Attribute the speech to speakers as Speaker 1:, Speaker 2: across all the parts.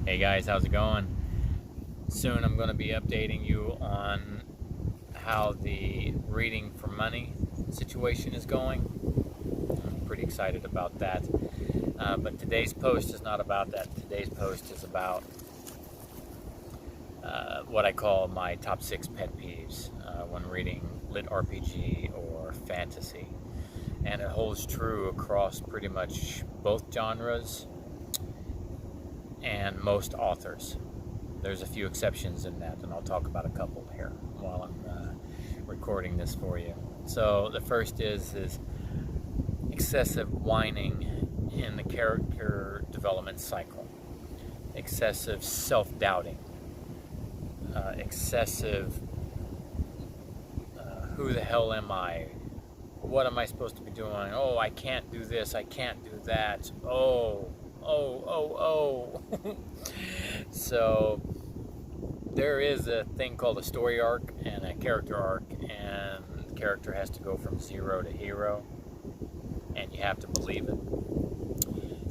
Speaker 1: Hey guys, how's it going? Soon I'm going to be updating you on how the reading for money situation is going. I'm pretty excited about that. But today's post is not about that. Today's post is about what I call my top 6 pet peeves when reading LitRPG or fantasy. And it holds true across pretty much both genres and most authors. There's a few exceptions in that, and I'll talk about a couple here while I'm recording this for you. So the first is excessive whining in the character development cycle, excessive self-doubting, excessive who the hell am I? What am I supposed to be doing? Oh, I can't do this, I can't do that. Oh. So there is a thing called a story arc and a character arc, and the character has to go from zero to hero, and you have to believe it.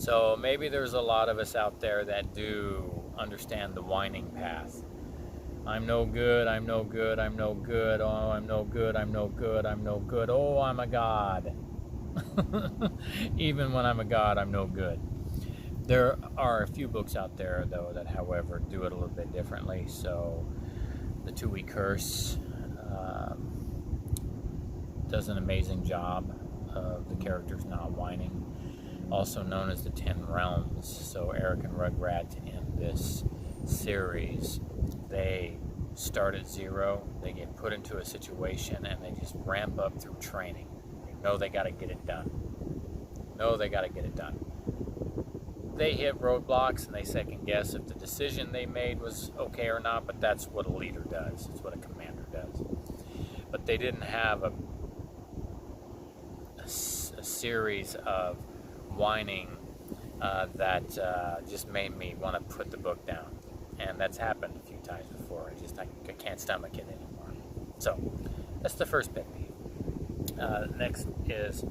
Speaker 1: So maybe there's a lot of us out there that do understand the whining path. I'm no good, I'm no good, I'm no good, oh, I'm no good, I'm no good, I'm no good, oh, I'm a god. Even when I'm a god, I'm no good. There are a few books out there, though, that, however, do it a little bit differently. So, The 2-Week Curse does an amazing job of the characters not whining. Also known as the 10 Realms. So, Eric and Rugrat in this series, they start at zero, they get put into a situation, and they just ramp up through training. They know they got to get it done. They hit roadblocks and they second guess if the decision they made was okay or not, but that's what a leader does. It's what a commander does. But they didn't have a series of whining that just made me want to put the book down. And that's happened a few times before. I can't stomach it anymore. So that's the first pet peeve. Next is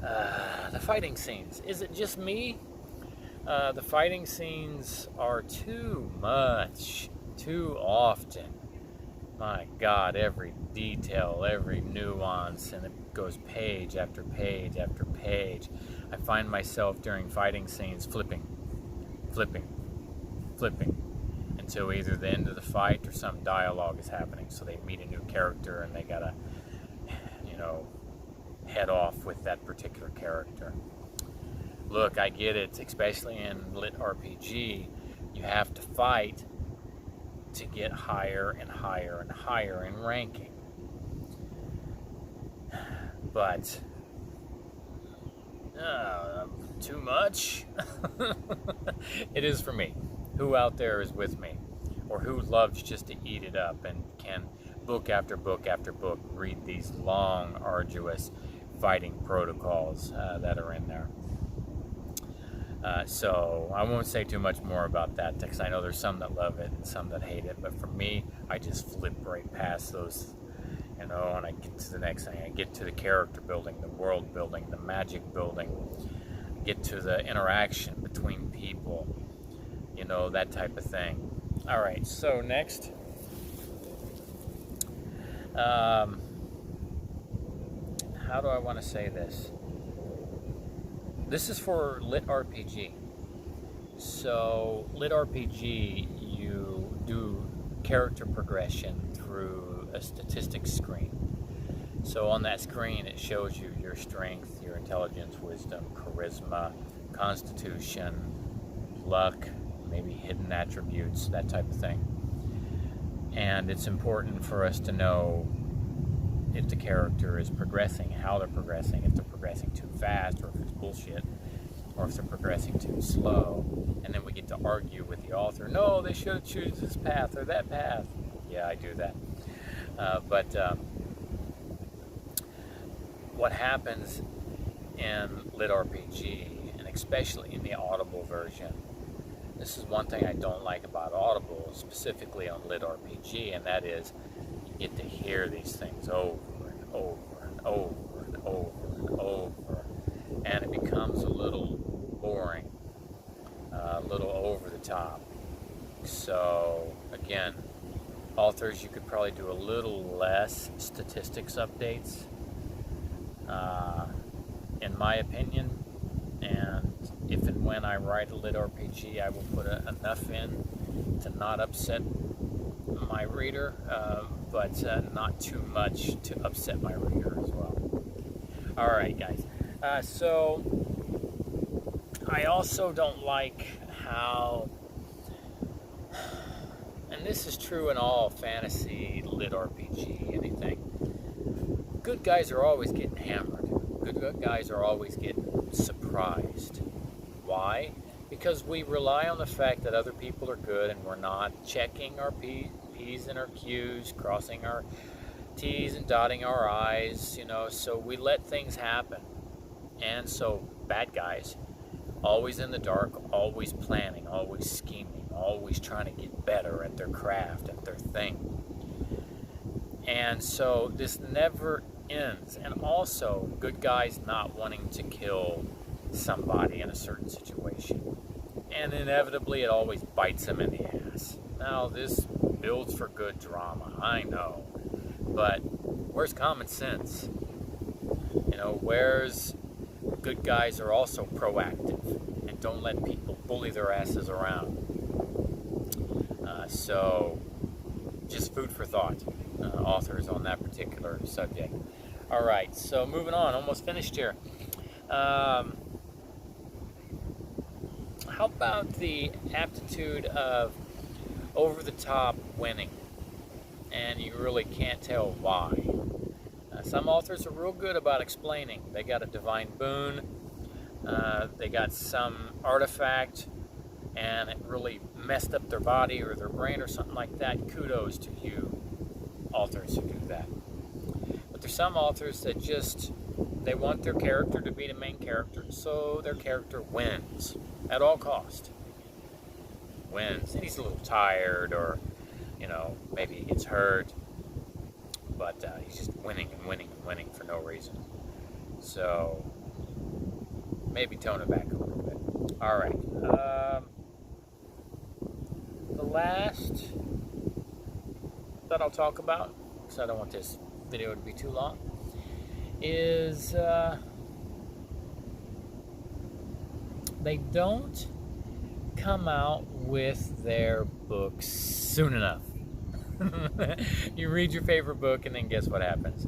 Speaker 1: the fighting scenes. Is it just me? The fighting scenes are too much, too often. My God, every detail, every nuance, and it goes page after page after page. I find myself during fighting scenes flipping, until either the end of the fight or some dialogue is happening. So they meet a new character and they gotta, head off with that particular character. Look, I get it, especially in LitRPG, you have to fight to get higher and higher and higher in ranking. But, too much? It is for me. Who out there is with me? Or who loves just to eat it up and can book after book after book read these long, arduous fighting protocols that are in there. So I won't say too much more about that because I know there's some that love it and some that hate it. But for me, I just flip right past those, and I get to the next thing. I get to the character building, the world building, the magic building, get to the interaction between people, that type of thing. All right, so next. How do I want to say this? This is for LitRPG. So, LitRPG, you do character progression through a statistics screen. So on that screen, it shows you your strength, your intelligence, wisdom, charisma, constitution, luck, maybe hidden attributes, that type of thing. And it's important for us to know if the character is progressing, how they're progressing, if they're progressing too fast, or if it's bullshit, or if they're progressing too slow. And then we get to argue with the author, no, they should choose this path or that path. Yeah, I do that. But what happens in LitRPG, and especially in the Audible version, this is one thing I don't like about Audible, specifically on LitRPG, and that is you get to hear these things over and over and over and over and over, and it becomes a little boring, a little over the top. So again, authors, you could probably do a little less statistics updates, in my opinion. And if and when I write a LitRPG, I will put enough in to not upset my reader, but not too much to upset my reader as well. All right, guys. So I also don't like how, and this is true in all fantasy, LitRPG, anything, good guys are always getting hammered. Good guys are always getting surprised. Why? Because we rely on the fact that other people are good and we're not checking our P's and our Q's, crossing our T's and dotting our I's, so we let things happen. And so bad guys, always in the dark, always planning, always scheming, always trying to get better at their craft, at their thing. And so this never ends. And also, good guys not wanting to kill somebody in a certain situation. And inevitably, it always bites them in the ass. Now, this builds for good drama, I know. But where's common sense? Where's good guys are also proactive and don't let people bully their asses around. So, just food for thought, authors on that particular subject. All right, so moving on, almost finished here. How about the aptitude of over-the-top winning? And you really can't tell why. Some authors are real good about explaining. They got a divine boon, they got some artifact, and it really messed up their body or their brain or something like that. Kudos to you, authors who do that. But there's some authors that they want their character to be the main character, so their character wins at all cost. Wins, and he's a little tired, or maybe he gets hurt, but he's just winning and winning and winning for no reason. So maybe tone it back a little bit. All right. The last that I'll talk about, because I don't want this video to be too long, is they don't come out with their books soon enough. You read your favorite book, and then guess what happens?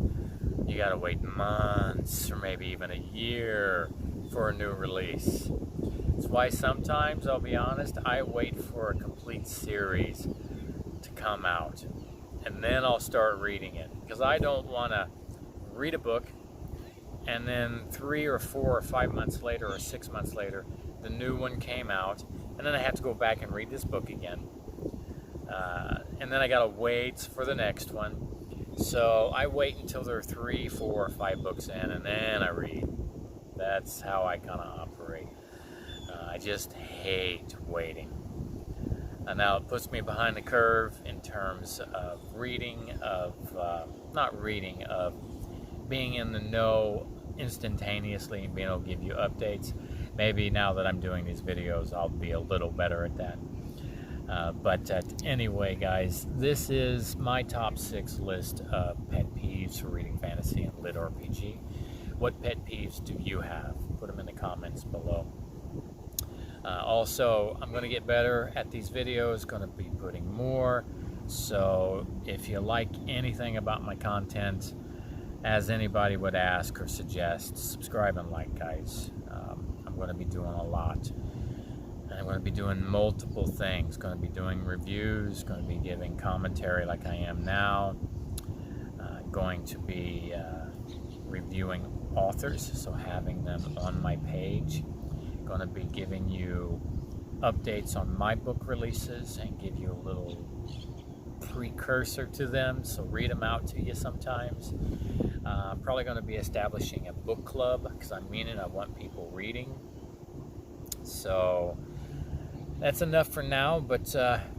Speaker 1: You gotta wait months or maybe even a year for a new release. That's why sometimes, I'll be honest, I wait for a complete series to come out, and then I'll start reading it, because I don't want to read a book and then 3 or 4 or 5 months later or 6 months later the new one came out, and then I have to go back and read this book again, and then I gotta wait for the next one. So I wait until there are 3, 4, or 5 books in, and then I read. That's how I kind of operate. I just hate waiting. And now it puts me behind the curve in terms of reading, of being in the know instantaneously and being able to give you updates. Maybe now that I'm doing these videos, I'll be a little better at that. But anyway, guys, this is my top 6 list of pet peeves for reading fantasy and LitRPG. What pet peeves do you have? Put them in the comments below. Also, I'm going to get better at these videos, going to be putting more. So if you like anything about my content, as anybody would ask or suggest, subscribe and like, guys. I'm going to be doing a lot. I'm going to be doing multiple things. Going to be doing reviews, going to be giving commentary like I am now. Going to be reviewing authors, so having them on my page. Going to be giving you updates on my book releases and give you a little precursor to them, so read them out to you sometimes. I'm probably going to be establishing a book club, because I mean it, I want people reading. So that's enough for now, but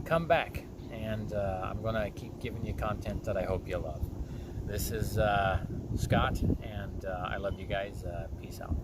Speaker 1: come back, and I'm going to keep giving you content that I hope you love. This is Scott, and I love you guys. Peace out.